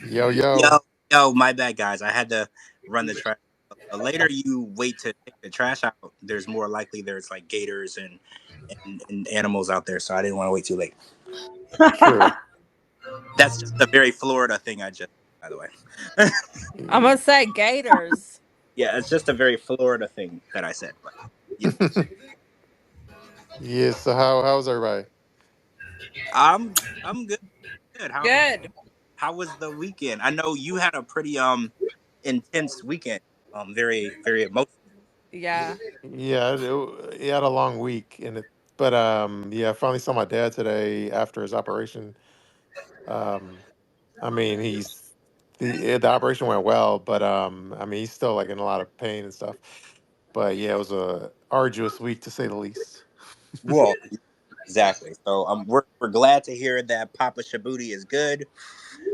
Yo, yo. Yo, yo, my bad, guys. I had to run the trash. The later you wait to take the trash out, there's more likely there's like gators and animals out there. So I didn't want to wait too late. True. That's just a very Florida thing. By the way, I'm gonna say gators. yeah, it's just a very Florida thing that I said. But yeah, Yeah, so how's everybody? I'm good. Good. Good. How was the weekend? I know you had a pretty intense weekend. Very emotional. Yeah. Yeah, he had a long week but yeah, I finally saw my dad today after his operation. Um I mean, the operation went well, but I mean, he's still like in a lot of pain and stuff. But yeah, it was a arduous week to say the least. Well, exactly. So we're glad to hear that Papa Shabooty is good.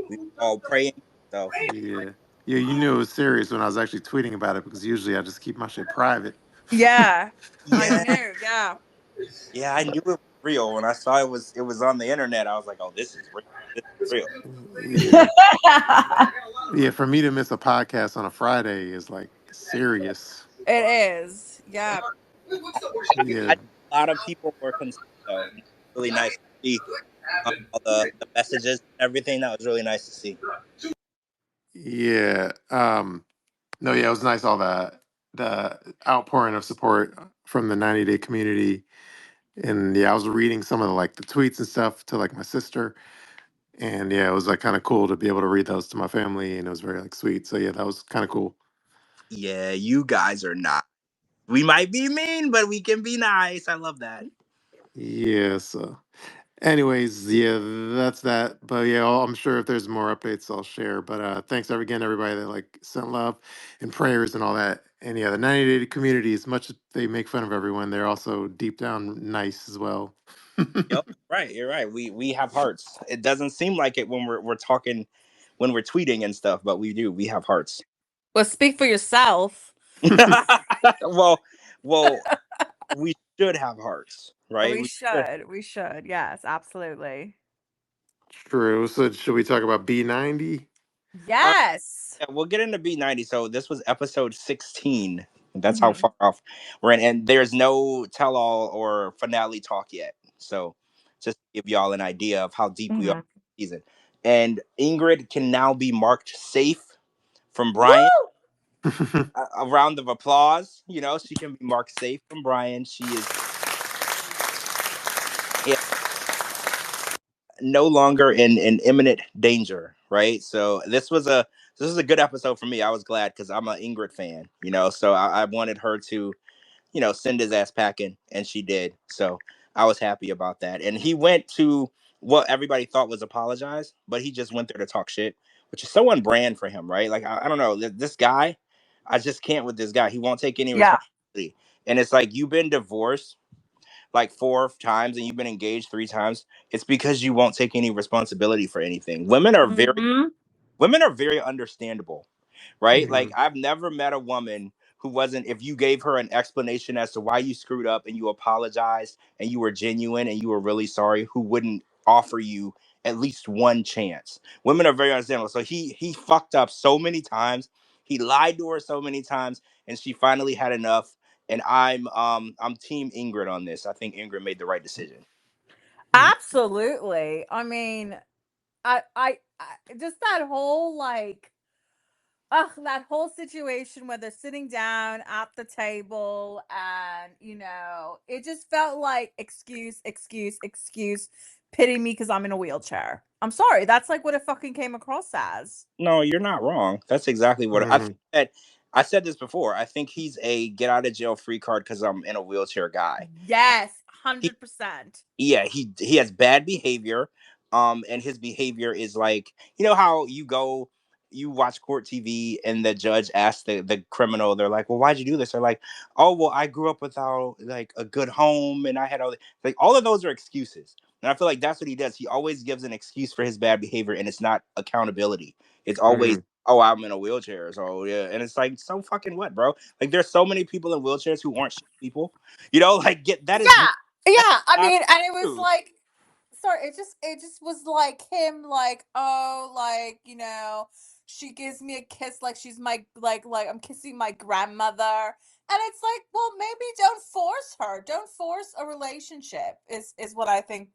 We all praying. So Yeah. Yeah, you knew it was serious when I was actually tweeting about it because usually I just keep my shit private. Yeah. I yeah, knew. Yeah. yeah, I knew it was real when I saw it was on the internet. I was like, oh, this is real. This is real. Yeah. Yeah, for me to miss a podcast on a Friday is like serious. It is. Yeah. Yeah. I a lot of people were concerned though. And really nice to see all the messages and everything. That was really nice to see. Yeah. No, yeah, it was nice all the outpouring of support from the 90-day community. And yeah, I was reading some of the tweets and stuff to like my sister. And yeah, it was like kind of cool to be able to read those to my family and it was very like sweet. So yeah, that was kind of cool. Yeah, you guys are not. We might be mean, but we can be nice. I love that. Yeah, so anyways, yeah, that's that. But yeah, I'm sure if there's more updates, I'll share. But thanks again, everybody that like sent love and prayers and all that. And yeah, the 90-day community, as much as they make fun of everyone, they're also deep down nice as well. Yep, right. You're right. We have hearts. It doesn't seem like it when we're talking, when we're tweeting and stuff, but we do. We have hearts. Well, speak for yourself. well, well, we should have hearts, right? We We should. should. We should. Yes, absolutely. True. So should we talk about B90? Uh, Yes. yeah, we'll get into B90. So this was episode 16. That's how Hmm. far off we're in, and there's no tell-all or finale talk yet. So just to give y'all an idea of how deep we are Hmm. in the season. And Ingrid can now be marked safe from Brian. Woo! A round of applause. She can be marked safe from Brian. She is, yeah, no longer in imminent danger, right? So this was a good episode for me. I was glad because I'm an Ingrid fan, so I wanted her to, send his ass packing, and she did. So I was happy about that. And he went to what everybody thought was apologize, but he just went there to talk shit, which is so on brand for him, right? Like I don't know, this guy, I just can't with this guy. He won't take any Yeah. responsibility, and it's like you've been divorced like 4 times and you've been engaged 3 times. It's because you won't take any responsibility for anything. Hmm. Women are very understandable, right? Like Mhm. I've never met a woman who wasn't, if you gave her an explanation as to why you screwed up and you apologized and you were genuine and you were really sorry, who wouldn't offer you at least one chance. Women are very understandable. So he fucked up so many times. He lied to her so many times, and she finally had enough. And I'm team Ingrid on this. I think Ingrid made the right decision. Absolutely. I mean, I just that whole like, ugh, that whole situation where they're sitting down at the table and, it just felt like excuse, excuse, excuse, pity me because I'm in a wheelchair. I'm sorry. That's like what it fucking came across as. No, you're not wrong. That's exactly what I think. Mhm. That I said this before. I think he's a get out of jail free card because I'm in a wheelchair guy. Yes, He, 100%. yeah, he has bad behavior. And his behavior is like, how you watch court TV and the judge asks the criminal, they're like, well, why'd you do this? They're like, oh, well, I grew up without like a good home and I had like all of those are excuses. And I feel like that's what he does. He always gives an excuse for his bad behavior, and it's not accountability. It's always, Mhm. oh, I'm in a wheelchair. So yeah. And it's like, so fucking what, bro? Like there's so many people in wheelchairs who aren't shit people. Like get that is Yeah. Yeah. I not mean, and it was true. like, story, it just was like him, like, oh, like, she gives me a kiss like she's my, like I'm kissing my grandmother. And it's like, well, maybe don't force her. Don't force a relationship is what I think,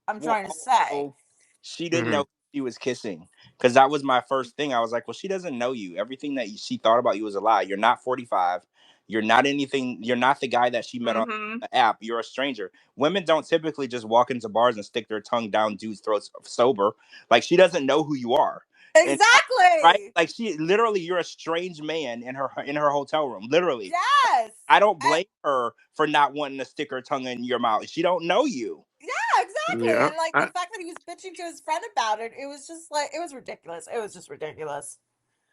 I'm Well, trying to say. also, she didn't Hmm. know she was kissing, because that was my first thing. I was like, well, she doesn't know you. Everything that she thought about you was a lie. You're not 45. You're not anything. You're not the guy that she met on Mm-hmm. the app. You're a stranger. Women don't typically just walk into bars and stick their tongue down dudes' throats sober. Like, she doesn't know who you are. And right, Exactly. like, she literally, you're a strange man in her hotel room. Literally, Yes. I don't blame her for not wanting to stick her tongue in your mouth. She don't know you. Yeah, exactly. Yeah. And like the fact that he was bitching to his friend about it, it was just like, it was ridiculous. It was just ridiculous.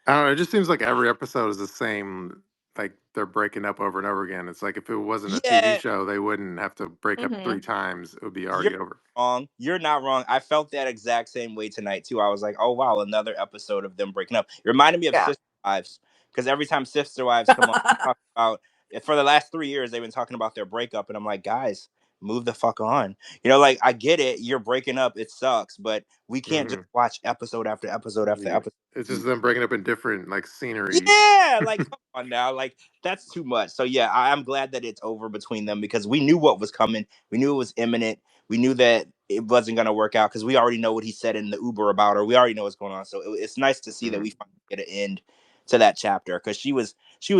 I don't know. It just seems like every episode is the same. Like they're breaking up over and over again. It's like if it wasn't a TV Yeah, show, they wouldn't have to break up Mm-hmm. 3 times. It would be you're already over. wrong. You're not wrong. I felt that exact same way tonight too. I was like, oh wow, another episode of them breaking up. It reminded me of Yeah. Sister Wives, because every time Sister Wives come on, talk about, for the last 3 years they've been talking about their breakup, and I'm like, guys, move the fuck on. Like, I get it, you're breaking up, it sucks, but we can't just Hmm. watch episode after episode after Yeah. episode. It's just them breaking up in different like scenery. Yeah, like, come on now, like, that's too much. So yeah, I'm glad that it's over between them, because we knew what was coming. We knew it was imminent. We knew that it wasn't going to work out, because we already know what he said in the Uber about her. We already know what's going on. So it's nice to see that we Hmm. finally get an end to that chapter, because she was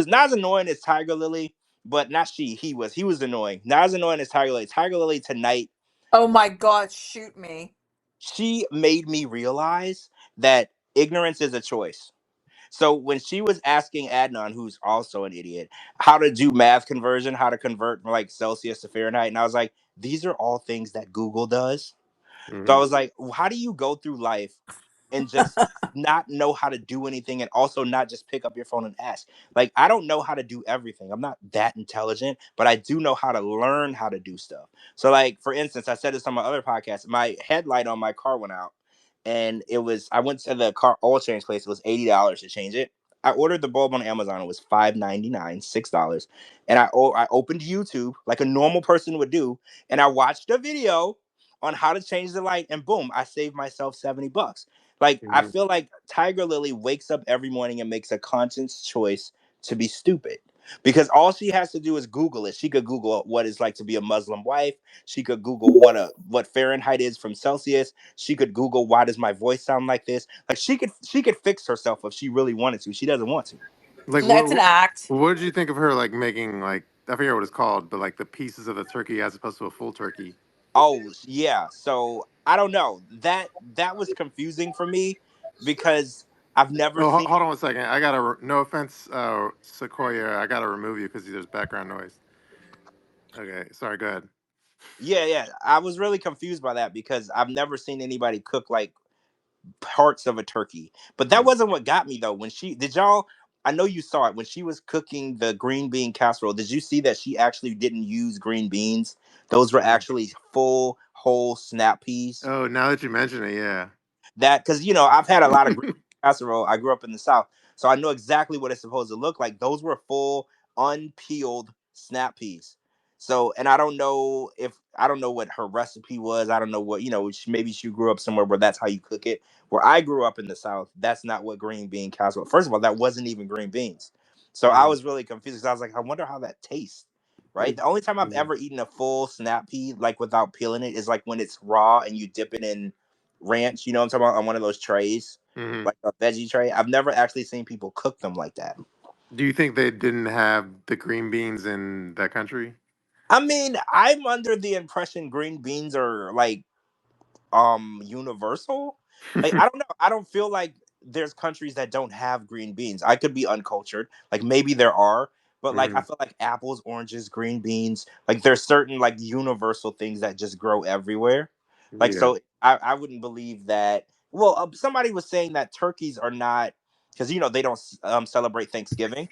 not as annoying as Tiger Lily, but not she. He was annoying. Not as annoying as Tiger Lily. Tiger Lily tonight, Oh my God, shoot me. she made me realize that ignorance is a choice. So when she was asking Adnan, who's also an idiot, how to do math conversion, how to convert from like Celsius to Fahrenheit, and I was like, these are all things that Google does. So I Hmm. was like, how do you go through life and just not know how to do anything, and also not just pick up your phone and ask? Like, I don't know how to do everything. I'm not that intelligent, but I do know how to learn how to do stuff. So, like, for instance, I said this on my other podcast, my headlight on my car went out, and I went to the car oil change place. It was $80 to change it. I ordered the bulb on Amazon. It was $5.99, $6. And I opened YouTube like a normal person would do, and I watched a video on how to change the light, and boom, I saved myself $70. Like, I Hmm. feel like Tiger Lily wakes up every morning and makes a conscious choice to be stupid, because all she has to do is Google it. She could Google what it's like to be a Muslim wife. She could Google what Fahrenheit is from Celsius. She could Google, why does my voice sound like this. Like, she could fix herself if she really wanted to. She doesn't want to. Like It's an act. what did you think of her like making like I forget what it's called, but like the pieces of the turkey as opposed to a full turkey? Oh yeah, so I don't know. That was confusing for me, because I've never Oh, seen. hold on 1 second. I gotta. No offense, Sequoia. I gotta remove you because there's background noise. Okay, sorry. Go ahead. Yeah, yeah. I was really confused by that, because I've never seen anybody cook like parts of a turkey. But that Mhm. wasn't what got me though. When she did y'all I know you saw it when she was cooking the green bean casserole. Did you see that she actually didn't use green beans? Those were Mhm. actually full whole snap peas. Oh, now that you mention it, yeah. That, because I've had a lot of green casserole. I grew up in the South, so I know exactly what it's supposed to look like. Those were full unpeeled snap peas. So, and I don't know what her recipe was. I don't know what maybe she grew up somewhere where that's how you cook it. Where I grew up in the South, that's not what green bean casserole. First of all, that wasn't even green beans. So I Mhm. was really confused, because I was like, I wonder how that tastes. Right. The only time I've Mhm. ever eaten a full snap pea like without peeling it is like when it's raw and you dip it in ranch, you know what I'm talking about, on one of those trays, Mhm. like a veggie tray. I've never actually seen people cook them like that. Do you think they didn't have the green beans in that country? I mean, I'm under the impression green beans are like universal. Like, I don't know. I don't feel like there's countries that don't have green beans. I could be uncultured. Like, maybe there are, but like, I Mhm. feel like apples, oranges, green beans, like there's certain like universal things that just grow everywhere. Like, Yeah. so I wouldn't believe that. Well, somebody was saying that turkeys are not, because they don't celebrate Thanksgiving.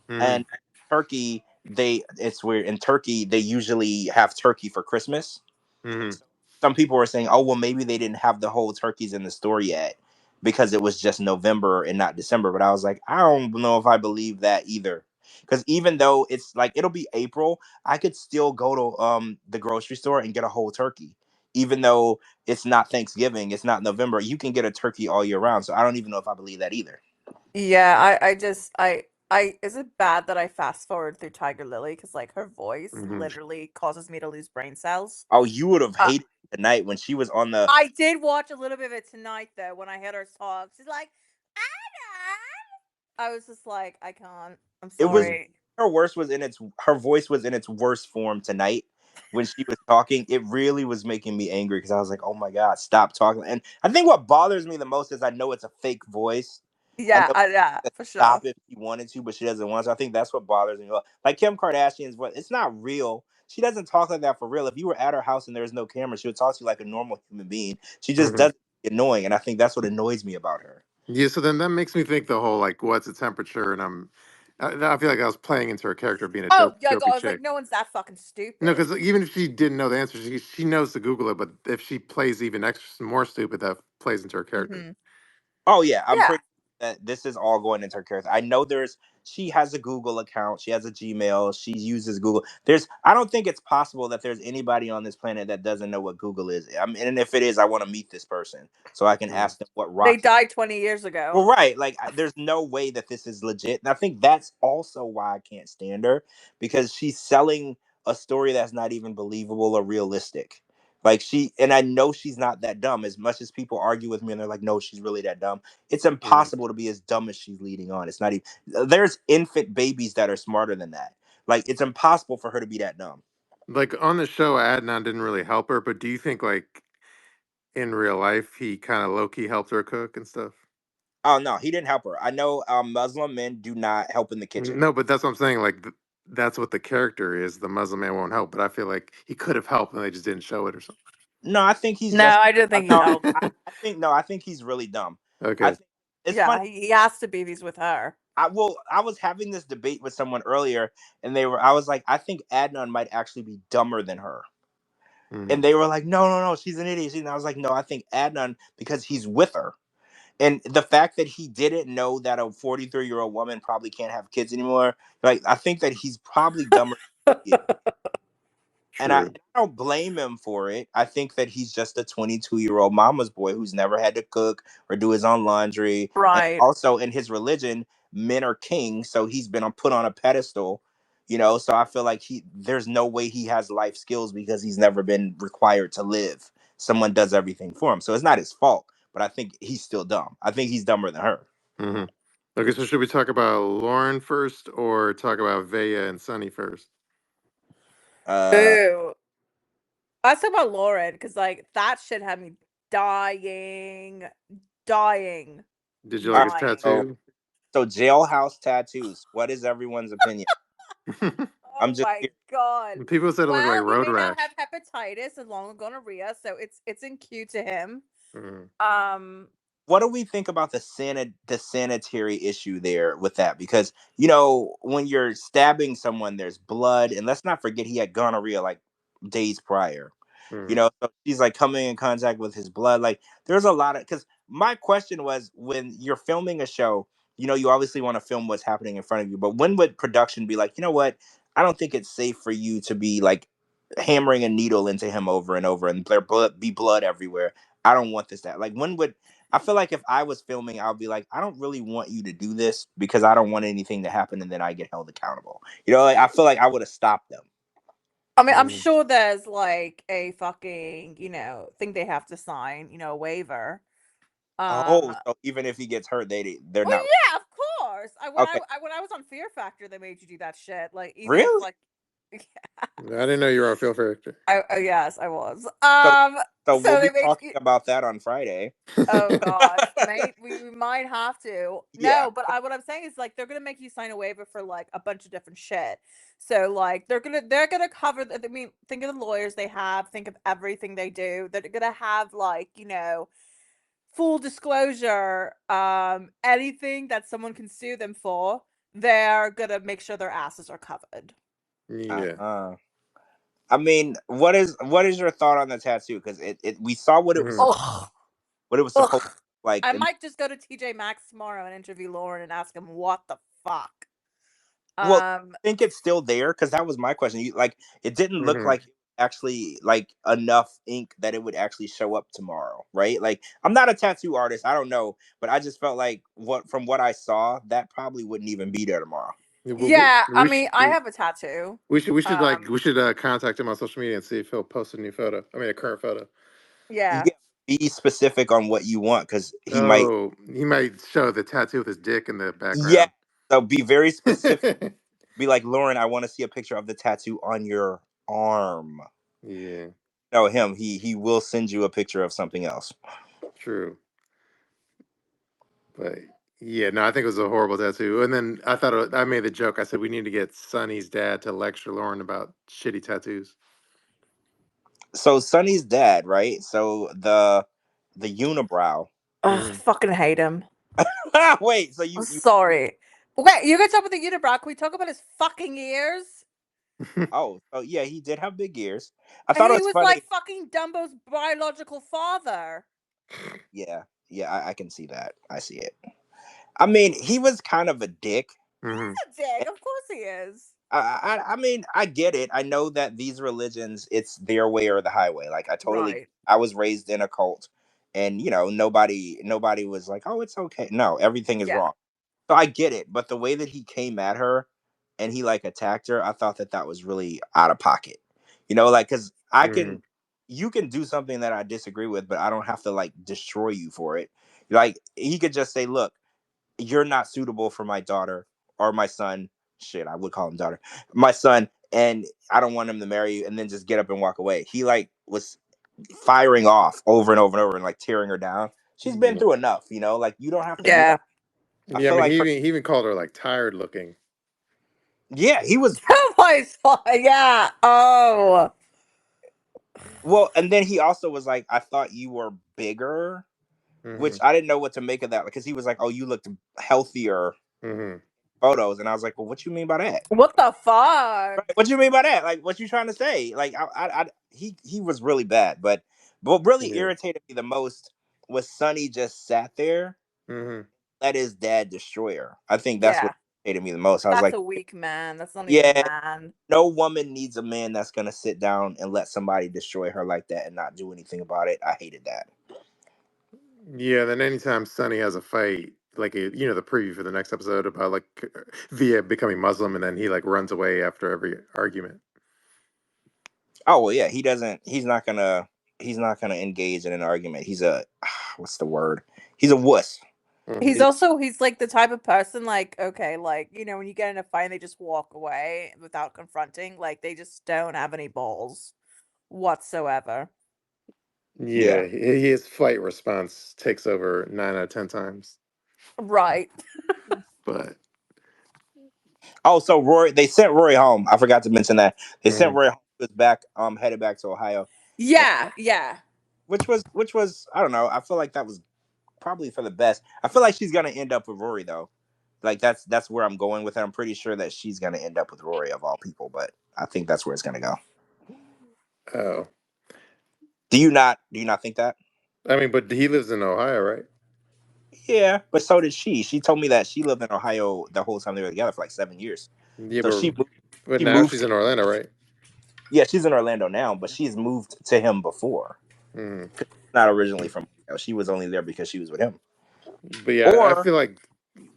Mhm. And Turkey, it's weird. In Turkey, they usually have turkey for Christmas. Mhm. So some people were saying, oh, well, maybe they didn't have the whole turkeys in the store yet, because it was just November and not December. But I was like, I don't know if I believe that either. Because even though it's like it'll be April, I could still go to the grocery store and get a whole turkey. Even though it's not Thanksgiving, it's not November, you can get a turkey all year round. So I don't even know if I believe that either. Yeah, I is it bad that I fast forward through Tiger Lily because like her voice Hmm. literally causes me to lose brain cells. Oh, you would have Uh, hated it tonight when she was on the. I did watch a little bit of it tonight though when I heard her talk. She's like, I was just like, I can't. I'm It was Hmm. sorry. her voice was in its worst form tonight when she was talking. It really was making me angry because I was like, oh my god, stop talking. And I think what bothers me the most is I know it's a fake voice. I Yeah, know yeah, to for sure. stop if she wanted to, but she doesn't want to. I think that's what bothers me. Like Kim Kardashian's what it's not real. She doesn't talk like that for real. If you were at her house and there's no camera, she would talk to you like a normal human being. She just Hmm. doesn't annoying, and I think that's what annoys me about her. Yeah, so then that makes me think the whole like, what's the temperature? And I feel like I was playing into her character being a Oh, yeah, dopey I was like, chick. no one's that fucking No, stupid. because even if she didn't know the answer, she knows to Google it. But if she plays even extra more stupid, that plays into her character. Mm-hmm. Oh yeah, I'm Yeah. pretty that this is all going into her character. I know she has a Google account, she has a Gmail, she uses Google. I don't think it's possible that there's anybody on this planet that doesn't know what Google is. I mean, and if it is, I want to meet this person so I can Mm. ask them what They rocket. died 20 years ago. Well, right, like there's no way that this is legit, and I think that's also why I can't stand her because she's selling a story that's not even believable or realistic. Like and I know she's not that dumb. As much as people argue with me and they're like, "No, she's really that dumb." It's Mhm. impossible to be as dumb as she's leading on. It's not even. There's infant babies that are smarter than that. Like it's impossible for her to be that dumb. Like on the show, Adnan didn't really help her. But do you think like in real life he kind of low key helped her cook and stuff? Oh no, he didn't help her. I know Muslim men do not help in the kitchen. No, but that's what I'm saying. Like that's what the character is. The Muslim man won't help. But I feel like he could have helped, and they just didn't show it or No, I think he's No, just. I don't think he No, helped. I think no. I think he's really dumb. I Okay. think it's funny. Yeah, he has to be if he's with her. I was having this debate with someone earlier, and I was like, I think Adnan might actually be dumber than her, Hmm. and they were like, no, no, no, she's an idiot. And I was like, no, I think Adnan because he's with her, and the fact that he didn't know that a 43-year-old woman probably can't have kids anymore, like I think that he's probably dumber. And I True. don't blame him for it. I think that he's just a 22-year-old mama's boy who's never had to cook or do his own laundry. And Right. also in his religion, men are king, so he's been put on a pedestal. So I feel like there's no way he has life skills because he's never been required to live. Someone does everything for him. So it's not his fault, but I think he's still dumb. I think he's dumber than her. Hmm. Okay, so should we talk about Lauren first or talk about Vea and Sunny first? Uh Ooh. I was talking about Loren because like that shit had me dying, dying, Did you all like right, his dying. so tattoo? so jailhouse tattoos. What is everyone's opinion? I'm Oh just my god. People said it looked like Well, he road may not have rash. hepatitis and long gonorrhea, so it's in cue to him. Mhm. Um, what do we think about the sanitary issue there with that? Because when you're stabbing someone, there's blood, and let's not forget he had gonorrhea like days prior. Mhm. So she's like coming in contact with his blood. Like there's a lot of because my question was when you're filming a show, you obviously want to film what's happening in front of you, but when would production be like, you know what? I don't think it's safe for you to be like hammering a needle into him over and over and there be blood everywhere. I don't want this that like when would I feel like if I was filming, I'll be like, I don't really want you to do this because I don't want anything to happen and then I get held accountable. Like I feel like I would have stopped them. I mean, I'm Mhm. sure there's like a fucking, thing they have to sign, a waiver. Oh, so even if he gets hurt, they're Well, not yeah, of course. okay. When I was on Fear Factor, they made you do that shit. Like even if Really? like, I didn't know you were a field factor. yes, I was. So so we'll So they be made talking about that on Friday. Oh God, mate, we might have to. Yeah. No, but what I'm saying is like they're gonna make you sign a waiver for like a bunch of different shit. So like they're gonna cover. I mean, think of the lawyers they have. Think of everything they do. They're gonna have like full disclosure. Anything that someone can sue them for, they're gonna make sure their asses are covered. Yeah. Uh-huh. I mean, what is your thought on the tattoo? Because we saw Mhm. Ugh, what it was supposed to ugh. look like. I might just go to TJ Maxx tomorrow and interview Lauren and ask him what the fuck. Well, Um, I think it's still there because that was my question. Like, it didn't look Hmm. like actually like enough ink that it would actually show up tomorrow, right? Like, I'm not a tattoo artist, I don't know, but I just felt like what I saw, that probably wouldn't even be there tomorrow. yeah, I We mean, I have a tattoo. we should contact him on social media and see if he'll post a new photo. I mean, a current photo. Yeah. Yeah, be specific on what you want because he might. Oh, he might show the tattoo with his dick in the Yeah, background. so be very specific. Be like, Lauren, I want to see a picture of the tattoo on your arm. Yeah, No, him. He will send you a picture of something else. true. But yeah, no, I think it was a horrible tattoo. And then I made the joke. I said we need to get Sonny's dad to lecture Lauren about shitty tattoos. So Sonny's dad, right? So the unibrow. Ugh, Hmm. fucking hate him. Wait, so I'm you sorry. Wait, you can talk about the unibrow. Can we talk about his fucking ears? oh, so yeah, he did have big ears. I thought it He was was like funny. fucking Dumbo's biological father. Yeah, yeah, I can see that. I see it. I mean, he was kind of a dick. Hmm. A dick, of course he is. I mean, I get it. I know that these religions, it's their way or the highway. Like, I totally. Right. I was raised in a cult, and nobody was like, "Oh, it's okay." No, everything is Yeah. wrong. So I get it, but the way that he came at her and he like attacked her, I thought that that was really out of pocket. Like, because Hmm. you can do something that I disagree with, but I don't have to like destroy you for it. Like, he could just say, "Look, you're not suitable for my daughter or my son." Shit, I would call him daughter. My son, and I don't want him to marry you, and then just get up and walk away. He like was firing off over and over and over and like tearing her down. She's been Yeah. through enough, like you don't have to do that. Yeah. I Yeah, I feel mean, like her, he even called her like tired looking. yeah, he was. Oh my god. Yeah. Oh. Well, and then he also was like, I thought you were bigger, Hmm. which I didn't know what to make of that because he was like, oh, you looked healthier Hmm. photos, and I was like, well, what you mean by that? What the fuck? Right, what you mean by that? Like, what you trying to say? Like, he was really bad, but what really Yeah. irritated me the most was Sonny just sat there, Hmm. let his dad destroy her. I think that's what Yeah. irritated me the most. I was That's like, a weak man. That's not even a yeah, man. no woman needs a man that's gonna sit down and let somebody destroy her like that and not do anything about it. I hated that. Yeah. Then anytime Sonny has a fight, like the preview for the next episode about like Via becoming Muslim, and then he like runs away after every argument. Oh well, yeah, he doesn't. He's not gonna. He's not gonna engage in an argument. He's a what's the word? He's a wuss. He's Hmm. He's also he's like the type of person like, okay, like, when you get in a fight and they just walk away without confronting, like they just don't have any balls whatsoever. Yeah, yeah. his fight response takes over 9 out of 10 times. Right. But Oh, so Rory, they sent Rory home. I forgot to mention that they sent mhm. Rory home. He was back, headed back to Ohio, and Yeah, yeah. which was I don't know. I feel like that was probably for the best. I feel like she's gonna end up with Rory though. Like that's where I'm going with it. I'm pretty sure that she's gonna end up with Rory of all people, but I think that's where it's gonna go. Oh, Do you not think that? I mean, but he lives in Ohio, right? Yeah, but so did she. She told me that she lived in Ohio the whole time they were together for like 7 years. Yeah, So but she now moved. she's in Orlando, right? Yeah, she's in Orlando now, but she's moved to him before. Hmm. Not originally from Ohio. She was only there because she was with him. But yeah, I Or feel like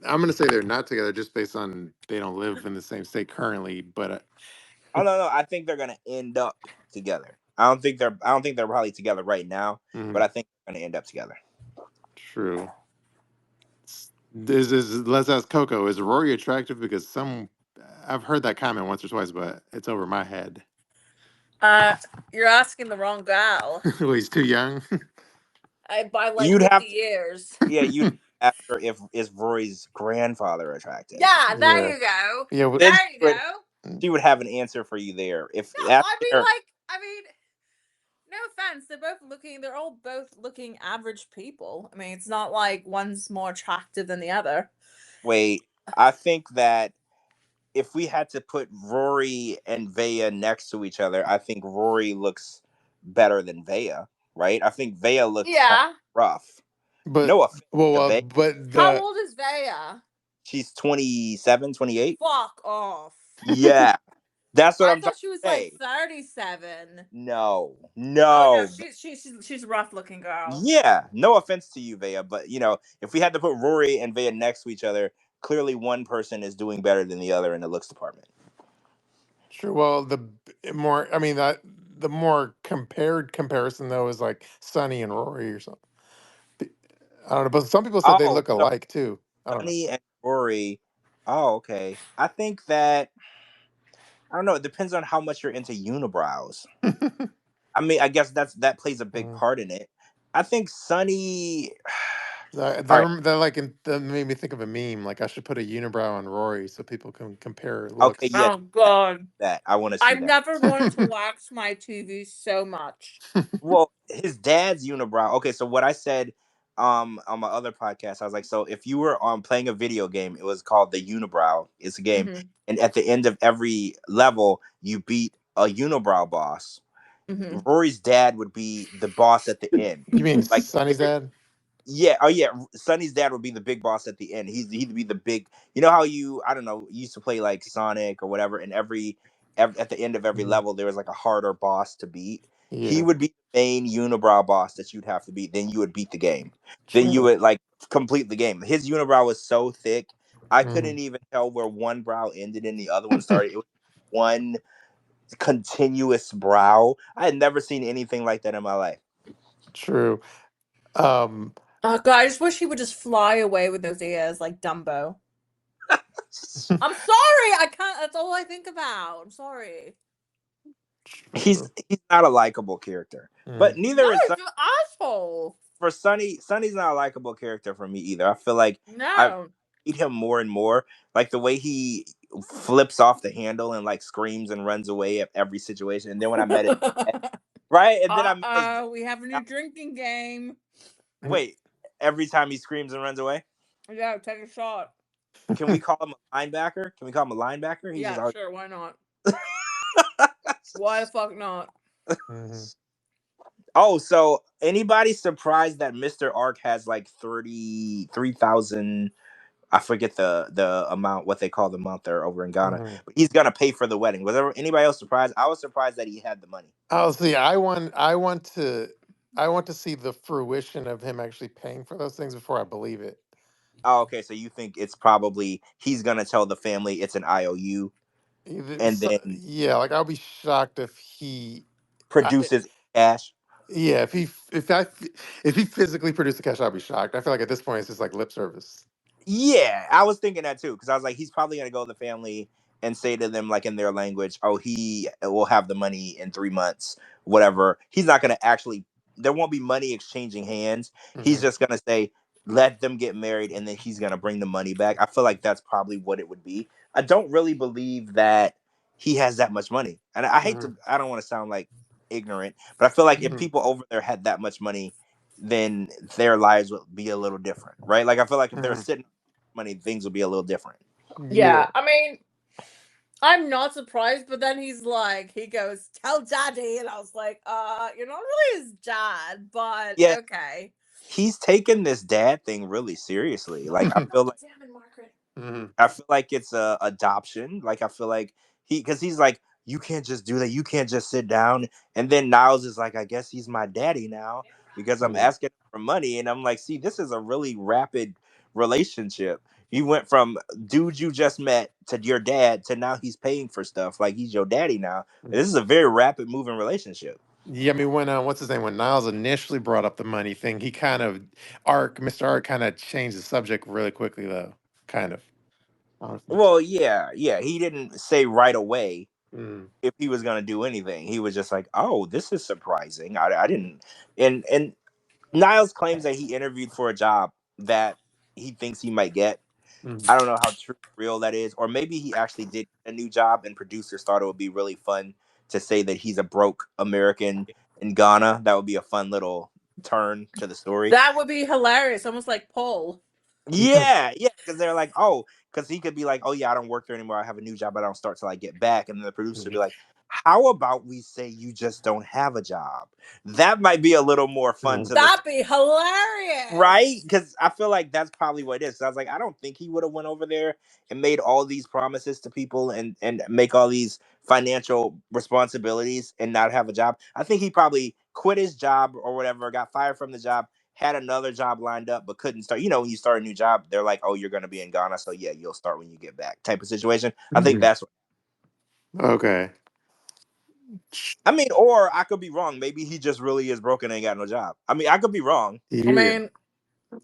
I'm gonna say they're not together just based on they don't live in the same state currently. But oh no, I think they're gonna end up together. I don't think they're probably together right now, but I think they're gonna end up together. true. This is let's ask Coco. Is Rory attractive? Because I've heard that comment once or twice, but it's over my head. Uh, you're asking the wrong gal. Well, he's too young. I by like You'd 50 have to, years. yeah, you'd ask her if is Rory's grandfather attractive. Yeah, there Yeah, you go. yeah. Then There you go. she would have an answer for you there. If No, ask I mean her, like no offense, they're all both looking average people. I mean, it's not like one's more attractive than the other. wait, I think that if we had to put Rory and Vea next to each other, I think Rory looks better than Vea, right? I think Vea looks kind of Yeah. rough. But No offense to Vea. but How old is Vea? She's 27, 28. Fuck off. Yeah, that's what I I'm trying thought she was to like say. 37. No, Oh no, no. she's a rough looking girl. Yeah, no offense to you, Veya, but if we had to put Rory and Veya next to each other, clearly one person is doing better than the other in the looks department. True. Well, more, I mean, the more compared comparison though is like Sunny and Rory or something. Be- I don't know, but some people said they Oh, look so alike too. I don't Sunny and Rory. Oh, okay. I think that I don't know. It depends on how much you're into unibrows. know. I mean, I guess that plays a big Mm. part in it. I think Sunny. All right. That like that made me think of a meme. Like I should put a unibrow on Rory so people can compare Okay. looks. Yeah. Oh god. That I want to see I've that. never wanted to wax my TV so much. Well, his dad's unibrow. Okay, so what I said on my other podcast, I was like, so if you were playing a video game, it was called the Unibrow. It's a game, Mhm. and at the end of every level, you beat a unibrow boss. Mhm. Rory's dad would be the boss at the end. You mean Like Sunny's dad? yeah, oh yeah. Sonny's dad would be the big boss at the end. He'd be the big. You know how I don't know, you used to play like Sonic or whatever, and every at the end of every Mhm. level there was like a harder boss to beat. He Yeah. would be the main unibrow boss that you'd have to beat. Then you would beat the game. Then you True. would like complete the game. His unibrow was so thick, I Mhm. couldn't even tell where one brow ended and the other one started. It was one continuous brow. I had never seen anything like that in my life. True. Um, Oh god, I just wish he would just fly away with those ears like Dumbo. I'm sorry, I can't. That's all I think about. I'm sorry. he's true. he's not a likable character, but Mm. neither No, is it's an asshole. for Sunny. Sunny's not a likable character for me either. I feel like I No. hate him more and more. Like the way he flips off the handle and like screams and runs away at every situation. And then when I met his dad, right, and then I met his dad. We have a new drinking game. Mm. Wait, every time he screams and runs away, Yeah, take a shot. can we call him a linebacker? Can we call him a linebacker? He just Yeah, always. sure, why not? Why the fuck not? Mhm. Oh, so anybody surprised that Mr. Ark has like 33,000? I forget the amount, what they call the month there over in Ghana. Mhm. But he's gonna pay for the wedding. Was there anybody else surprised? I was surprised that he had the money. Oh, see, I want to see the fruition of him actually paying for those things before I believe it. Oh, okay. So you think it's probably he's gonna tell the family it's an IOU and then Yeah, like I'll be shocked if I, produces cash? yeah, if he physically produced the cash, I'll be shocked. I feel like at this point it's just like lip service. Yeah, I was thinking that too because I was like, he's probably gonna go to the family and say to them like in their language, "Oh, he will have the money in 3 months, whatever." He's not gonna actually. There won't be money exchanging hands. He's Hmm. just gonna say, "Let them get married," and then he's gonna bring the money back. I feel like that's probably what it would be. I don't really believe that he has that much money, and I hate Hmm. to. I don't want to sound like ignorant, but I feel like if Hmm. people over there had that much money, then their lives would be a little different, right? Like I feel like if they're Hmm. sitting money, things will be a little different. Yeah. Yeah, I mean, I'm not surprised, but then he goes, tell daddy. And I was like, you're not really his dad, but Yeah, okay. he's taken this dad thing really seriously. Like God damn it, Margaret. Hmm. I feel like it's a adoption. Like I feel like because he's like, you can't just do that. You can't just sit down. And then Niles is like, I guess he's my daddy now because I'm Yeah. asking for money. And I'm like, see, this is a really rapid relationship. You went from dude you just met to your dad to now he's paying for stuff. Like he's your daddy now. This is a very rapid moving relationship. Yeah, I mean, when what's his name? When Niles initially brought up the money thing, he kind of Mr. Ark kind of changed the subject really quickly, though. Kind of. Honestly. Well, yeah, yeah. He didn't say right away Mm. if he was going to do anything. He was just like, "Oh, this is surprising. I didn't." And Niles claims that he interviewed for a job that he thinks he might get. Mm. I don't know how true real that is, or maybe he actually did a new job, and producers thought it would be really fun to say that he's a broke American in Ghana. That would be a fun little turn to the story. That would be hilarious, almost like Paul. Yeah, yeah, because they're like, oh, because he could be like, oh yeah, I don't work there anymore. I have a new job, but I don't start till I get back, and then the producer would be like, How about we say you just don't have a job? That might be a little more fun Mhm. to the That'd be right, hilarious. because I feel like that's probably what it is. I was like, I don't think he would have went over there and made all these promises to people and make all these financial responsibilities and not have a job. I think he probably quit his job or whatever, got fired from the job, had another job lined up, but couldn't start. You know, when you start a new job, they're like, oh, you're going to be in Ghana, so yeah, you'll start when you get back, type of situation. I think Mhm. that's what. Okay. I mean, or I could be wrong. Maybe he just really is broke and ain't got no job. I mean, I could be wrong. I Yeah. mean,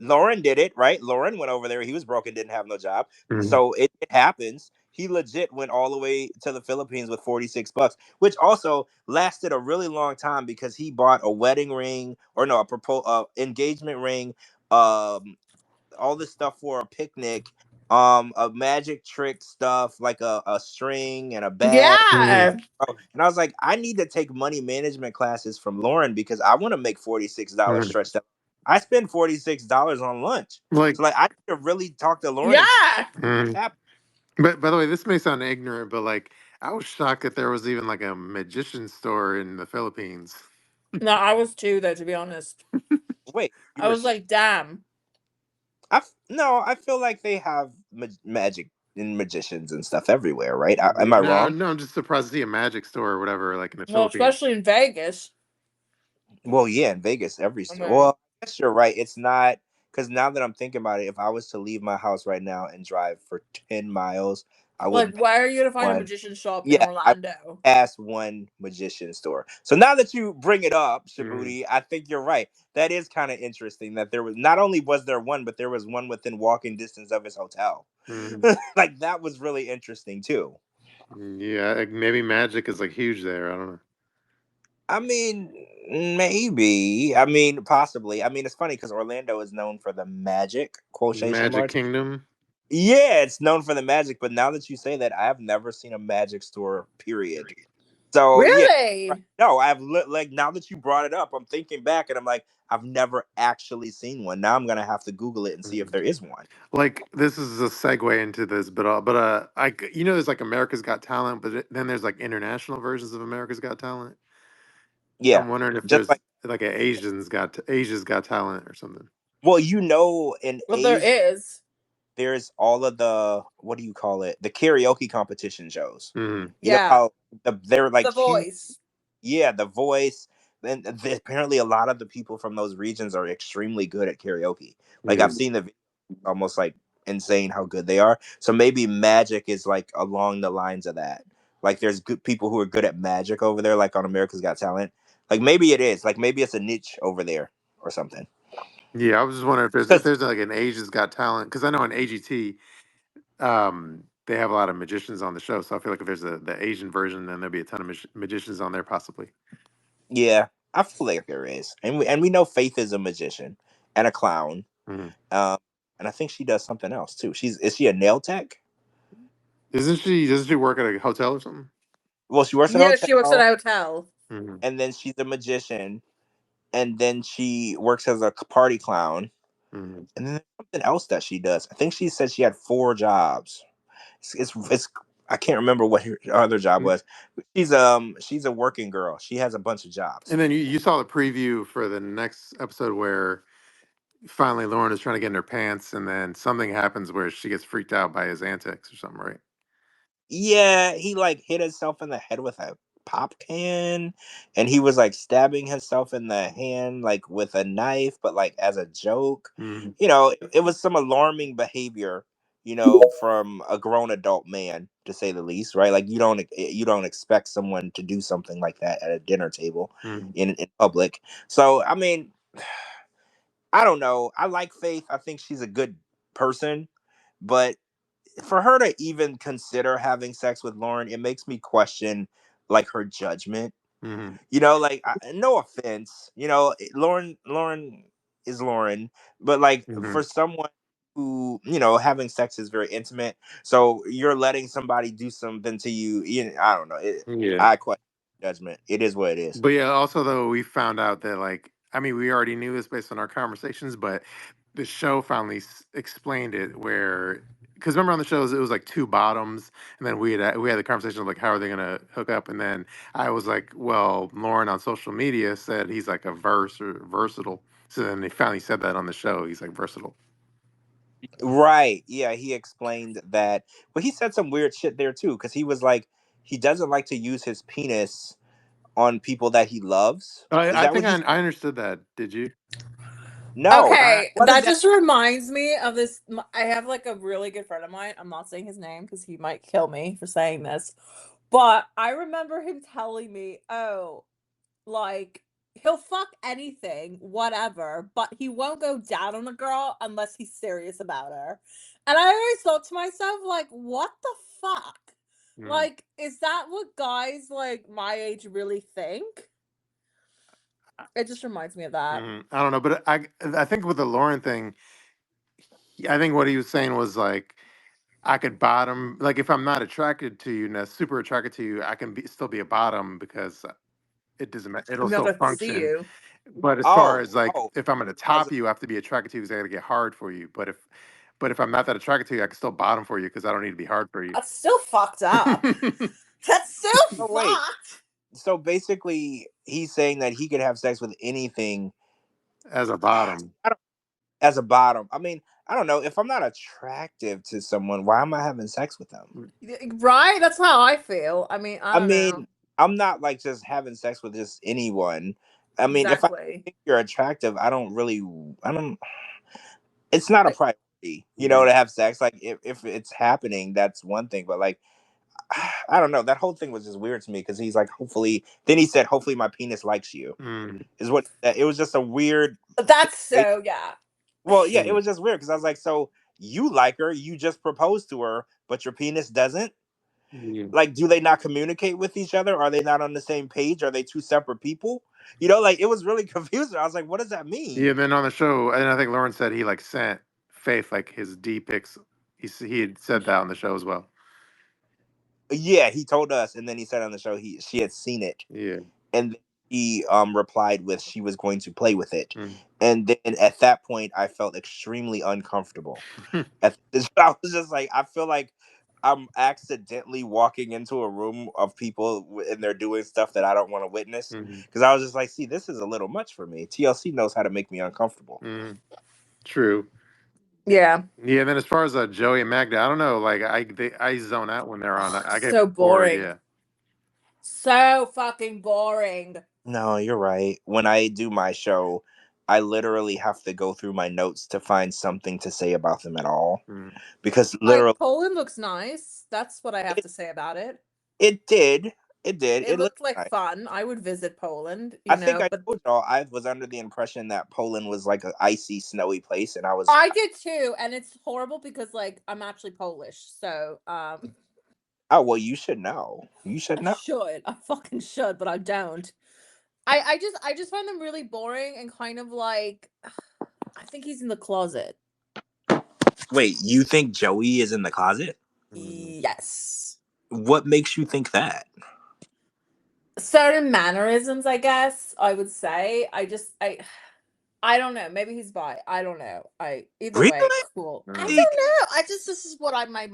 Loren did it, right? Loren went over there. He was broke and didn't have no job. Mhm. So it happens. He legit went all the way to the Philippines with 46 bucks, which also lasted a really long time because he bought a wedding ring or no, a engagement ring, um, all this stuff for a picnic, a magic trick stuff like a string and a bag. Mhm. yeah. And I was like, I need to take money management classes from Lauren because I want to make $46 Mhm. stretched out. I spend $46 on lunch. Like, So like I need to really talk to Lauren and Yeah. mhm. tap. But by the way, this may sound ignorant, but like, I was shocked that there was even like a magician store in the Philippines. No, I was too, though, to be honest. Wait, you I were was like, damn. no, I feel like they have magic and magicians and stuff everywhere, right? Am Yeah, I no, wrong? no, I'm just surprised to see a magic store or whatever, like in the Well, Philippines. especially in Vegas. Well, yeah, in Vegas, every I store. mean, Well, I guess you're right. It's not because now that I'm thinking about it, if I was to leave my house right now and drive for 10 miles, I like, wouldn't pass why are you to find a one. magician shop in Yeah, I Orlando? passed one magician store. So now that you bring it up, Mm, Shabooty, I think you're right. That is kind of interesting that there was not only was there one, but there was one within walking distance of his hotel. mm, Like that was really interesting too. yeah, like maybe magic is like huge there. I don't I mean, maybe. I mean, possibly. I mean, it's funny because Orlando is known for the magic know. quotation Magic marks. Kingdom. Yeah, it's known for the magic, but now that you say that, I have never seen a magic store. Period. So yeah, right. Really? No, like now that you brought it up, I'm thinking back and I'm like, I've never actually seen one. Now I'm gonna have to Google it and see if Mhm. there is one. Like this is a segue into this, there's like America's Got Talent, but then there's like international versions of America's Got Talent. Yeah, I'm wondering if just there's like like a Asia's Got Talent or something. well, you know, in Well, there Asia, is. there's all of the what do you call it? The karaoke competition shows. Mm, You know Yeah. how they're like The huge. Voice. Yeah, The Voice. And apparently, a lot of the people from those regions are extremely good at karaoke. Like I've mm, seen the almost like insane how good they are. So maybe magic is like along the lines of that. Like there's good people who are good at magic over there, like on America's Got Talent. Like maybe it is. Like maybe it's a niche over there or something. yeah, I was just wondering if Because there's like an Asia's Got Talent because I know in AGT they have a lot of magicians on the show, so I feel like if there's the Asian version, then there'll be a ton of magicians on there possibly. yeah, I feel like there is, and we know Faith is a magician and a clown. Mhm. Um, and I think she does something else too. Is she a nail tech? Isn't she? Doesn't she work at a hotel or something? Well, she works at a Yeah, she works at a hotel, hotel. Hmm. and then she's a magician, and then she works as a party clown. Hmm. And then there's something else that she does. I think she said she had 4 jobs. It's I can't remember what her other job was. But she's a working girl. She has a bunch of jobs. And then you saw the preview for the next episode where finally Lauren is trying to get in her pants, and then something happens where she gets freaked out by his antics or something, right? Yeah, he like hit himself in the head with a pop can, and he was like stabbing himself in the hand like with a knife, but like as a joke. Hmm. You know, it was some alarming behavior. You know, from a grown adult man, to say the least, right? Like you don't expect someone to do something like that at a dinner table Hmm. in public. So I mean, I don't know. I like Faith. I think she's a good person, but for her to even consider having sex with Lauren, it makes me question like her judgment. Hmm. You know, like no offense, you know, Lauren is Lauren, but like Hmm. for someone who having sex is very intimate, so you're letting somebody do something to you. I don't know. Yeah. I question judgment. It is what it is. But yeah, also though we found out that like I mean we already knew this based on our conversations, but the show finally explained it where because remember on the shows it was like two bottoms, and then we had the conversation of like how are they gonna hook up, and then I was like, well, Lauren on social media said he's like a versatile. So then they finally said that on the show. He's like versatile. Right. Yeah, he explained that. But he said some weird shit there too, because he was like, he doesn't like to use his penis on people that he loves. Is I that think what he said? I understood that. Did you? No. Okay, What does that that? just reminds me of this. I have like a really good friend of mine. I'm not saying his name because he might kill me for saying this, but I remember him telling me, "Oh, like he'll fuck anything, whatever, but he won't go down on a girl unless he's serious about her." And I always thought to myself, like, what the fuck? Mm. Like, is that what guys like my age really think? It just reminds me of that. I don't know, but I think with the Lauren thing, I think what he was saying was like I could bottom like if I'm not attracted to you, not super attracted to you, I can still be a bottom because it doesn't matter. It'll I'm not still gonna see function. you. But as far Oh, as like oh. if I'm gonna I was. top you, I have to be attracted to you because I gotta get hard for you. But if I'm not that attracted to you, I can still bottom for you because I don't need to be hard for you. That's still fucked up. That's still Oh wait. fucked. So basically, he's saying that he could have sex with anything As a bottom. as a bottom. I mean, I don't know. If I'm not attractive to someone, why am I having sex with them? Right? That's how I feel. I mean, I I don't know. mean, I'm not like just having sex with just anyone. I mean, if I Exactly. think you're attractive, I don't really, I don't, it's not a Like, priority, Yeah. to have sex. Like, if it's happening, that's one thing. But like, I don't know. That whole thing was just weird to me because he's like, hopefully, then he said, hopefully my penis likes you, Mm. is what it was just a weird that's situation. so, yeah. Well, yeah, it Yeah. was just weird because I was like, so you like her, you just proposed to her, but your penis doesn't? Yeah. Like, do they not communicate with each other? Are they not on the same page? Are they two separate people? Like it was really confusing. I was like, what does that Yeah, mean? then on the show, and I think Lauren said he like sent Faith like his D pics. He had said that on the show as well. Yeah, he told us, and then he said on the show she had seen it, Yeah. and then he replied with she was going to play with it, Mm. and then at that point I felt extremely uncomfortable. I was just like, I feel like I'm accidentally walking into a room of people and they're doing stuff that I don't want to witness. Mhm. Because I was just like, see, this is a little much for me. TLC knows how to make me uncomfortable. Mhm. True. Yeah. Yeah. And then as far as Joey and Magda, I don't know. Like I zone out when they're on. Ugh, I so get bored. boring. Yeah. So fucking boring. No, you're right. When I do my show, I literally have to go through my notes to find something to say about them at all. Mm. Because Like, literally, Poland looks nice. That's what I have it, to say about it. it did. It did. It It looked looked like nice. fun. I would visit Poland, I think I but told y'all I was under the impression that Poland was like an icy, snowy place, and I was. I did too. And it's horrible because like I'm actually Polish. So Oh well, you should know. You should I know. should. I fucking should, but I don't. I just find them really boring and kind of like I think he's in the closet. Wait, you think Joey is in the closet? Mm. Yes. What makes you think that? Certain mannerisms, I guess, I would say. I don't know. Maybe he's bi. I don't know. I either Really? way, cool. I don't Mm. know. I just this is what my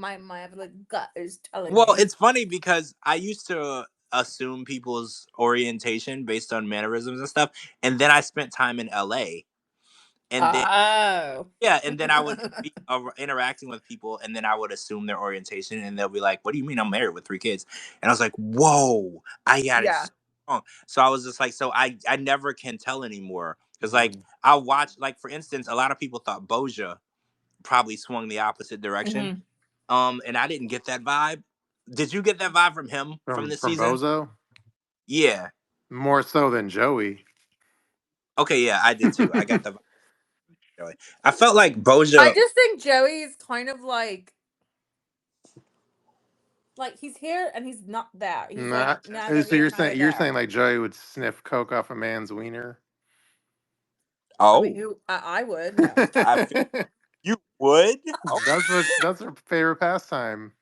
like gut is telling Well, me. it's funny because I used to assume people's orientation based on mannerisms and stuff, and then I spent time in LA, and then Oh. yeah, and then I would be interacting with people, and then I would assume their orientation, and they'll be like, "What do you mean I'm married with 3 kids?" And I was like, "Whoa, I got it Yeah. so wrong." So I was just like, so I never can tell anymore because like Mhm. I'll watch like for instance, a lot of people thought Boja probably swung the opposite direction, Hmm. and I didn't get that vibe. Did you get that vibe from him from this From season? Bozo Yeah. more so than Joey. Okay, yeah, I did too. I got the vibe. I felt like I Boja. just think Joey's kind of like he's here and he's not there. He's like Nah, neither so here, you're neither saying there. like Joey would sniff coke off a man's wiener? I mean, Oh, who I would no. I feel you would. Oh, That's her favorite pastime.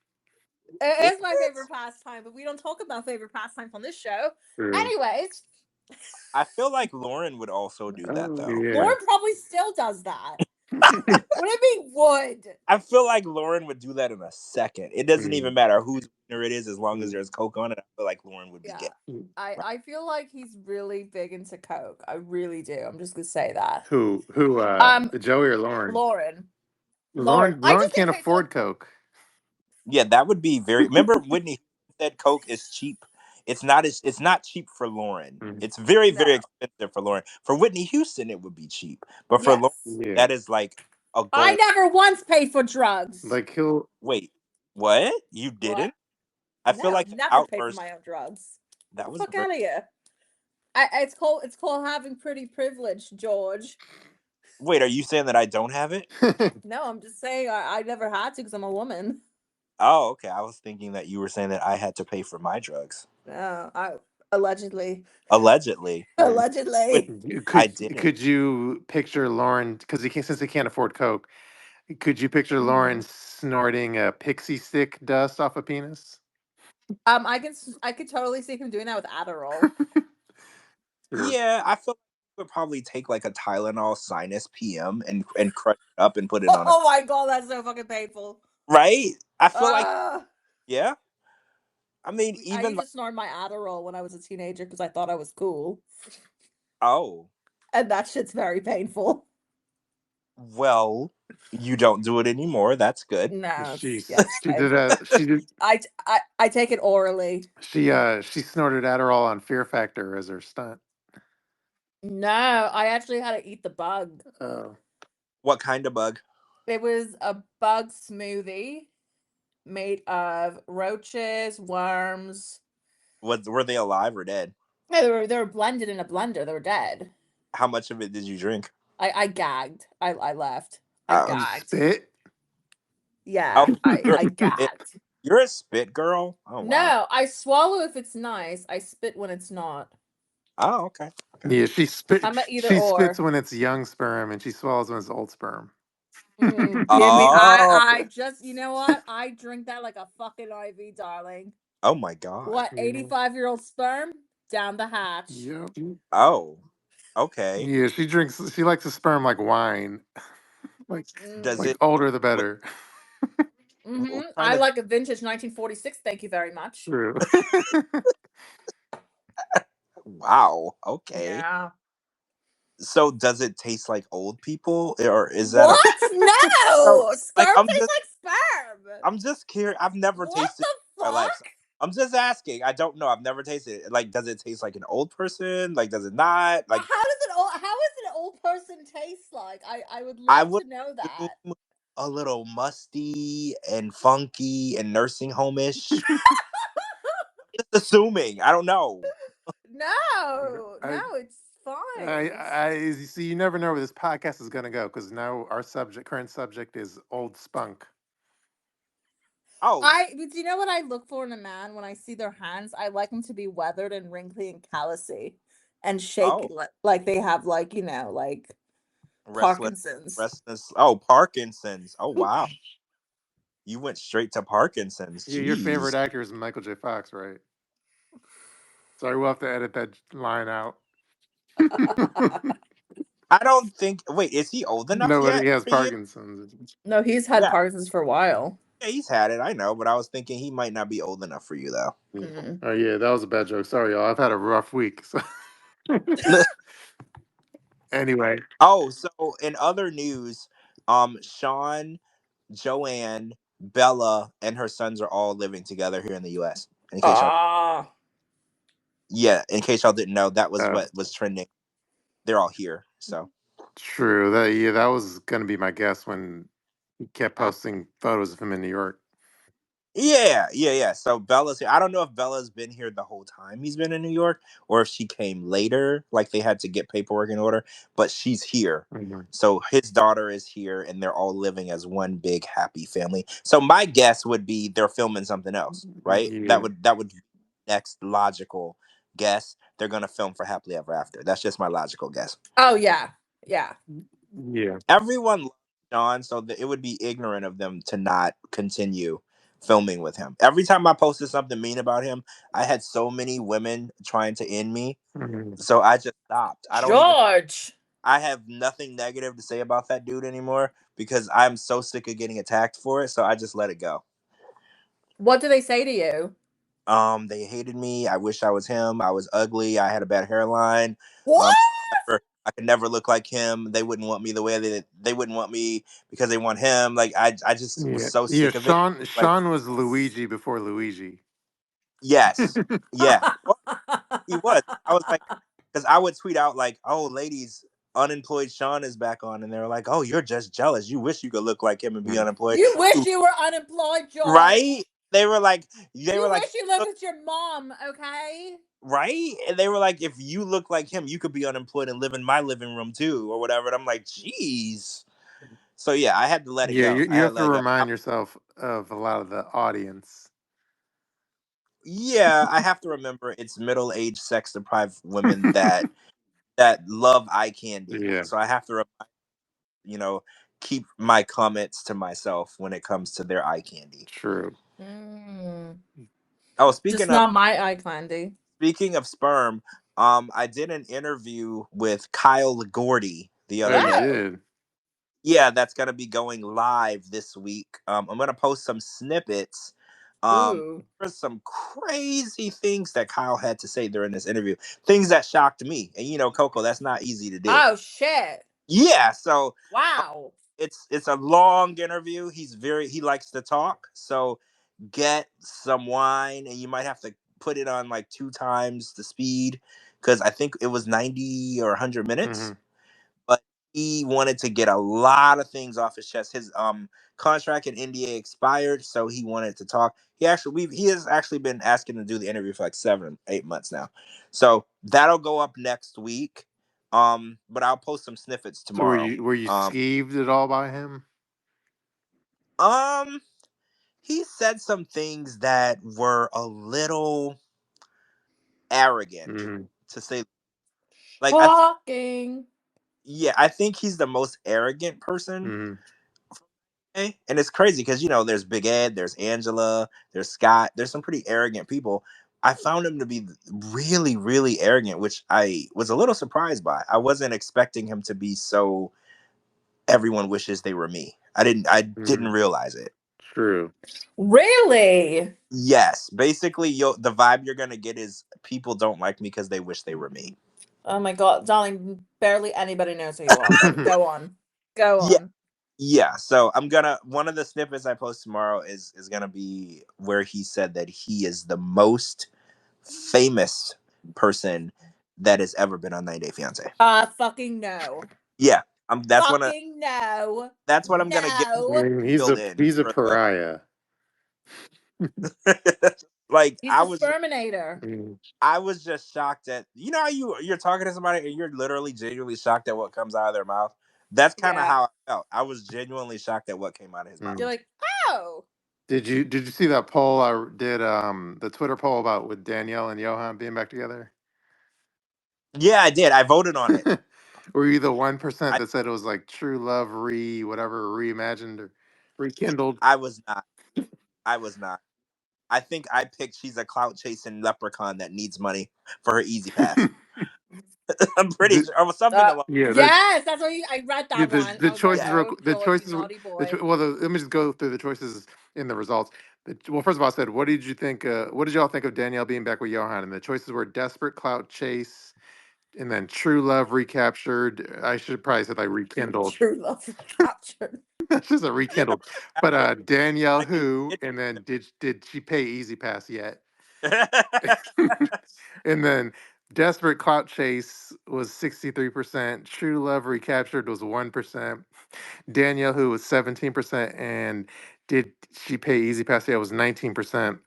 It is is my it? favorite pastime, but we don't talk about favorite pastimes on this show. True. Anyways, I feel like Lauren would also do that Oh though. yeah. Lauren probably still does that. What do you mean I feel like Loren would do that in a second. It doesn't even matter whose winner it is, as long as there's Coke on it. I feel like Loren would be Yeah. getting. I feel like he's really big into Coke. I really do. I'm just gonna say that. Who? Joey or Lauren? Lauren. Lauren can't afford Coke. Yeah, that would be very. Remember Whitney said Coke is cheap. It's not. It's not cheap for Lauren. It's very expensive for Lauren. For Whitney Houston, it would be cheap, but for Lauren, that is like a goal. I never once paid for drugs. Like he'll wait. What you didn't? I feel like never paid for my own drugs. That was fuck out of here. It's called having pretty privilege, George. Wait, are you saying that I don't have it? No, I'm just saying I never had to because I'm a woman. Oh, okay. I was thinking that you were saying that I had to pay for my drugs. No, allegedly. Allegedly. Allegedly. I didn't. Could you picture Lauren, because since he can't afford Coke, could you picture Lauren snorting a pixie stick dust off a penis? I could totally see him doing that with Adderall. Yeah, I feel like he would probably take like a Tylenol sinus PM and crush it up and put it on. Oh my god, that's so fucking painful. Right? I feel like yeah. I mean, I used to snort my Adderall when I was a teenager because I thought I was cool. Oh. And that shit's very painful. Well, you don't do it anymore. That's good. No, she did. I take it orally. She snorted Adderall on Fear Factor as her stunt. No, I actually had to eat the bug. Oh. What kind of bug? It was a bug smoothie made of roaches, worms. Were they alive or dead? No, they were blended in a blender. They were dead. How much of it did you drink? I gagged. I left. I You gagged. spit? Yeah, I gagged. You're a spit girl? Oh, wow. No, I swallow if it's nice. I spit when it's not. Oh, okay. Yeah, she spits when it's young sperm, and she swallows when it's old sperm. I just, you know what? I drink that like a fucking IV, darling. Oh my god. What, 85-year-old sperm? Down the hatch. Yep. Oh, okay. Yeah, she likes the sperm like wine. Does it older the better. I like a vintage 1946, thank you very much. True. Wow. Okay. Yeah. So does it taste like old people, or is that what? No, sperm tastes like sperm. I'm just curious. I've never tasted it in my life. I'm just asking. I don't know. I've never tasted it. Like, does it taste like an old person? Like, does it not? Like, how is an old person taste like? I would love to know that. A little musty and funky and nursing home-ish. Just assuming. I don't know. No, it's fine. I see. You never know where this podcast is going to go, because now our current subject is old spunk. Oh, do you know what I look for in a man when I see their hands? I like them to be weathered and wrinkly and callousy, and shake like they have like Parkinson's. Oh, Parkinson's. Oh wow. You went straight to Parkinson's. Yeah, your favorite actor is Michael J. Fox, right? Sorry, we'll have to edit that line out. I don't think. Wait, is he old enough yet? No, he has Parkinson's. No, he's had Parkinson's for a while. Yeah, he's had it. I know, but I was thinking he might not be old enough for you, though. Oh yeah, that was a bad joke. Sorry, y'all. I've had a rough week. So. Anyway. Oh, so in other news, Sean, Joanne, Bella, and her sons are all living together here in the U.S. In case in case y'all didn't know, that was what was trending. They're all here, so. True. That was going to be my guess when he kept posting photos of him in New York. Yeah. So Bella's here. I don't know if Bella's been here the whole time he's been in New York, or if she came later, like they had to get paperwork in order, but she's here. Mm-hmm. So his daughter is here, and they're all living as one big happy family. So my guess would be they're filming something else, right? Yeah. That would be next logical guess. They're gonna film for Happily Ever After. That's just my logical guess. Oh yeah. Everyone loves Sean, so it would be ignorant of them to not continue filming with him. Every time I posted something mean about him, I had so many women trying to end me, so I just stopped. I have nothing negative to say about that dude anymore. because I'm so sick of getting attacked for it. So I just let it go. What do they say to you? They hated me. I wish I was him. I was ugly. I had a bad hairline. What? Um, I could never look like him. They wouldn't want me the way they wouldn't want me because they want him. Like I just was Yeah, so yeah. sick of it. Like, Sean was Luigi before Luigi. yes, yeah, well, he was. I was like, because I would tweet out like, "Oh, ladies, unemployed Sean is back on," and they were like, "Oh, you're just jealous. You wish you could look like him and be Mm. unemployed." You wish you were unemployed, George. Right? They were like, You wish you lived with your mom, okay? right? And they were like, if you look like him, you could be unemployed and live in my living room too, or whatever. And I'm like, geez. So yeah, I had to let it Yeah, go. I you had have to to let it go. remind yourself of a lot of the audience. Yeah, I have to remember it's middle-aged, sex-deprived women that love eye candy. Yeah, So I have to, you know, keep my comments to myself when it comes to their eye candy. true. Mm. Oh, Just not my eye candy. speaking of sperm, I did an interview with Kyle Gordy the Oh, other you day. Oh. did. Yeah, that's gonna be going live this week. I'm gonna post some snippets. Ooh. There's some crazy things that Kyle had to say during this interview. Things that shocked me, and you know, Coco, that's not easy to do. Oh shit. Yeah, so Wow. it's a long interview. He likes to talk, so get some wine, and you might have to put it on like 2 times the speed because I think it was 90 or 100 minutes. Hmm. But he wanted to get a lot of things off his chest. His contract in NDA expired, so he wanted to talk. He has actually been asking to do the interview for like 7, 8 months now. So that'll go up next week. But I'll post some snippets So tomorrow. were you skeeved at all by him? Um, he said some things that were a little arrogant, Hmm. to say. Like Shocking. yeah, I think he's the most arrogant person. Hmm. And it's crazy because you know there's Big Ed, there's Angela, there's Scott, there's some pretty arrogant people. I found him to be really, really arrogant, which I was a little surprised by. I wasn't expecting him to be so everyone wishes they were me. I didn't Hmm. realize it. True. Really? Yes, basically the vibe you're gonna get is people don't like me because they wish they were me. Oh my god, darling, barely anybody knows who you are, but go on. Go Yeah. on. Yeah, so I'm gonna one of the snippets I post tomorrow is gonna be where he said that he is the most famous person that has ever been on 90 Day Fiance. Fucking no. Yeah, Fucking no. that's what I'm gonna get I No. mean, filled in he's a for the pariah. like He's a sperminator. Mm. I was just shocked at you know how you're talking to somebody and you're literally genuinely shocked at what comes out of their mouth. That's kind of Yeah. how I felt. I was genuinely shocked at what came out of his mouth. You're Mm. like, oh. Did you see that poll I did? The Twitter poll about with Danielle and Johan being back together. Yeah, I did. I voted on it. Were you the 1% I that said it was like true love whatever reimagined or rekindled? I was not. I was not. I think I picked she's a clout chasing leprechaun that needs money for her easy pass. I'm pretty The- sure, or something along. yeah, Yes, that's what I read yeah, that one. I the was like, choices Yeah. were oh, the George, you choices were naughty boy. let me just go through the choices in the results. Well, first of all, I said, what did you think? What did y'all think of Danielle being back with Johan? And the choices were desperate clout chase, and then true love recaptured. I should probably said like rekindled. True love recaptured. That's just a rekindled. But Danielle Like who, and then did she pay Easy Pass yet? it- And then Desperate Clout Chase was 63%. True Love Recaptured was 1%. Danielle who was 17%. And did she pay Easy Pass yet was 19%.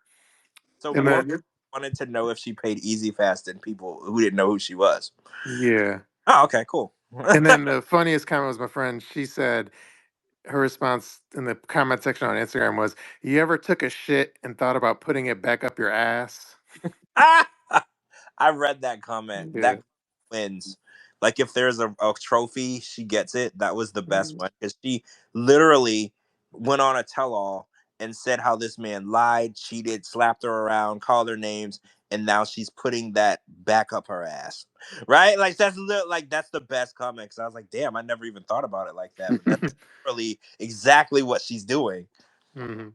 so And more then wanted to know if she paid Easy Fast than people who didn't know who she was. yeah. Oh, okay, cool. And then the funniest comment was my friend. She said her response in the comment section on Instagram was, "You ever took a shit and thought about putting it back up your ass?" I read that comment. Yeah. That wins. Like if there's a trophy, she gets it. That was the best Mhm. one because she literally went on a tell-all and said how this man lied, cheated, slapped her around, called her names, and now she's putting that back up her ass, right? Like that's the best comment. Because I was like, damn, I never even thought about it like that, but that's really exactly what she's doing. Hmm.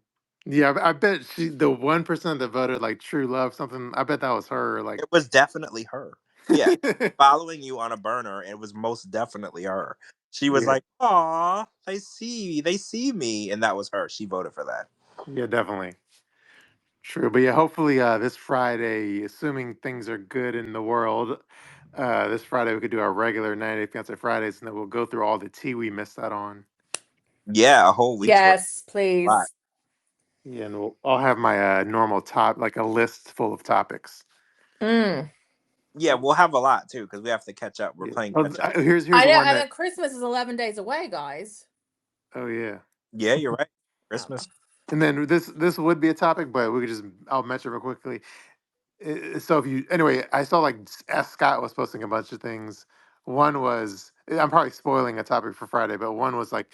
Yeah, I bet the 1% that voted like true love something. I bet that was her. Like, It was definitely her. Yeah, following you on a burner. It was most definitely her. She was yeah, like, "Aw, they see me," and that was her. She voted for that. yeah, definitely true. But yeah, hopefully this Friday, assuming things are good in the world, this Friday we could do our regular 90 Day Fiance Fridays, and then we'll go through all the tea we missed out on. Yeah, a whole week's worth. Yes, Lot. please. Yeah, and I'll have my normal top, like a list full of topics. Mm. Yeah, we'll have a lot too because we have to catch up. We're Yeah. playing Well, catch up. here's I know, one and that. then Christmas is 11 days away, guys. Oh yeah. Yeah, you're right. Oh. Christmas. And then this would be a topic, but we could just I'll mention real quickly. So if you anyway, I saw like S. Scott was posting a bunch of things. One was I'm probably spoiling a topic for Friday, but one was like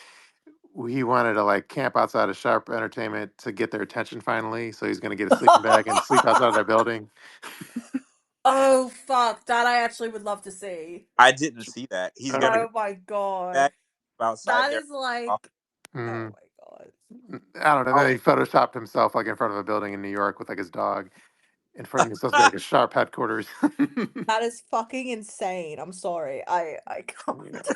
he wanted to like camp outside of Sharp Entertainment to get their attention finally. So he's gonna get a sleeping bag and sleep outside of their building. Oh fuck, that I actually would love to see. I didn't see that. He's gonna Okay. Oh my god. back outside That there. is like, Oh, oh Mm, my god. I don't know. oh, Then he photoshopped himself like in front of a building in New York with like his dog in front of. It's supposed to be like a Sharp headquarters. That is fucking insane. I'm sorry. I Yeah. can't.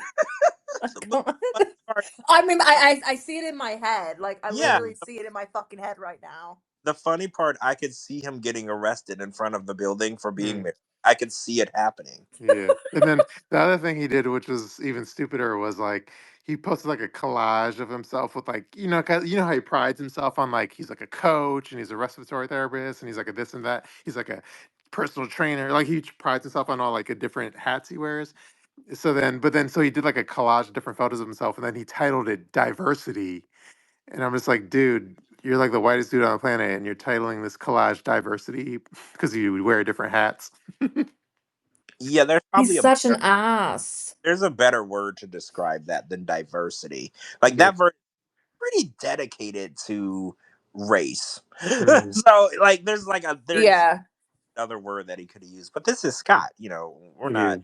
I but can't. the funny part, I mean, I see it in my head. Like I yeah, literally see it in my fucking head right now. the funny part, I could see him getting arrested in front of the building for being Mm. married. I could see it happening. Yeah. And then the other thing he did, which was even stupider, was like he posted like a collage of himself with like, 'cause you know how he prides himself on like he's like a coach and he's a respiratory therapist and he's like a this and that. He's like a personal trainer. Like he prides himself on all like a different hats he wears. So he did like a collage of different photos of himself and then he titled it Diversity. And I'm just like, dude, you're like the whitest dude on the planet and you're titling this collage Diversity because you wear different hats. Yeah, there's He's probably a such an better, ass. there's a better word to describe that than diversity. Like Yeah. that verse pretty dedicated to race. Mhm. So like there's Yeah. another word that he could have used, but this is Scott. We're Yeah. not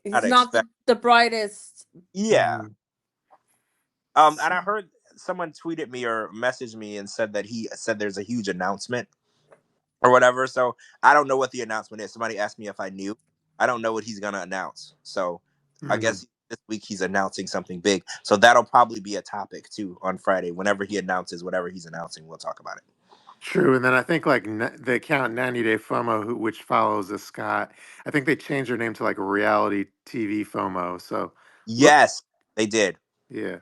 He's not expect. the brightest. Yeah. Mhm. And I heard someone tweeted me or messaged me and said that he said there's a huge announcement or whatever. So I don't know what the announcement is. Somebody asked me if I knew. I don't know what he's gonna announce. So I Mhm. guess this week he's announcing something big. So that'll probably be a topic too on Friday. Whenever he announces whatever he's announcing, we'll talk about it. True, and then I think like the account 90 Day FOMO, which follows the Scott, I think they changed their name to like Reality TV FOMO. So look, Yes, they did. yeah.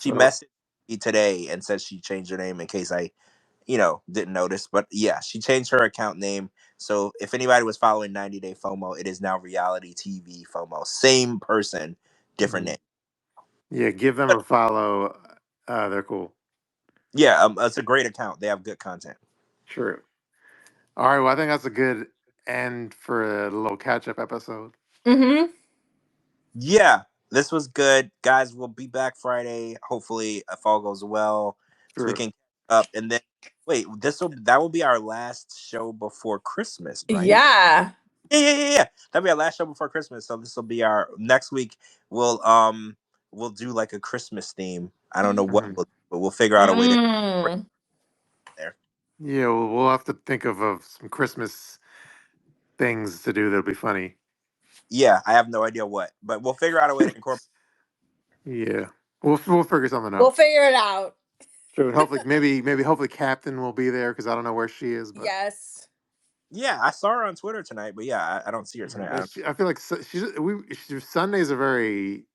She So messaged me today and said she changed her name in case I, didn't notice. But yeah, she changed her account name. So if anybody was following 90 Day FOMO, it is now Reality TV FOMO. Same person, different mhm. name. Yeah, give them But a follow. They're cool. yeah, it's a great account. They have good content. True. All right. Well, I think that's a good end for a little catch up episode. Mm-hmm. Yeah, this was good, guys. We'll be back Friday. Hopefully, if all goes well, so we True. can catch up. And then, wait, that will be our last show before Christmas, right? Yeah. Yeah. That'll be our last show before Christmas. So this will be our next week. We'll we'll do like a Christmas theme. I don't know what Mhm. but we'll figure out a way to break Mm. there. Yeah, we'll have to think of some Christmas things to do that'll be funny. Yeah, I have no idea what, but we'll figure out a way to incorporate. Yeah, we'll figure something We'll out. figure it out. True. Hopefully, maybe hopefully Captain will be there because I don't know where she is, but Yes. Yeah, I saw her on Twitter tonight, but yeah, I don't see her tonight. I feel like Sundays are very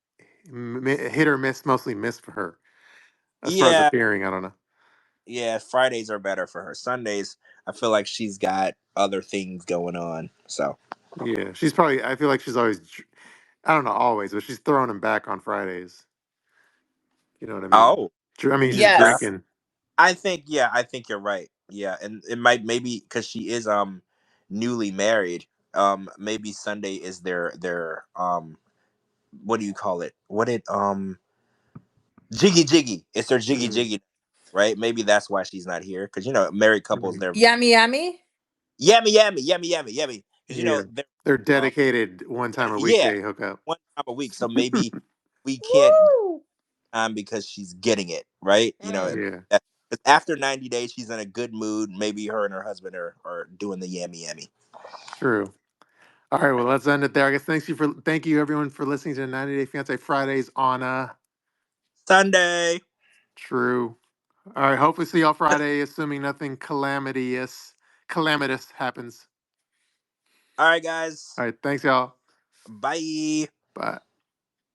hit or miss, mostly miss for her as far as Yeah, appearing. I don't know. yeah. Fridays are better for her. Sundays, I feel like she's got other things going on. So, Yeah, she's probably. I feel like she's always. I don't know always, but she's throwing him back on Fridays. You know what I mean? oh I mean, she's yeah, Yes. drinking. I think you're right. Yeah, and it might maybe because she is newly married. Maybe Sunday is their what do you call it? What it jiggy jiggy. It's their jiggy Mhm. jiggy. right? Maybe that's why she's not here, because married couples, Mhm. they're Yummy, yummy. yummy, yummy, yummy, yummy, yummy, because Yeah, they're they're um, dedicated one time a yeah, weekday hookup. one time a week. So maybe we can't Woo! because she's getting it right. Mm. Yeah, 'Cause after 90 days, she's in a good mood. Maybe her and her husband are doing the yammy yammy. true. All right, well, let's end it there. I guess thank you everyone for listening to the 90 Day Fiance Fridays on Sunday. True. All right, hopefully see y'all Friday, assuming nothing calamitous happens. All right, guys. All right, thanks y'all. Bye. Bye.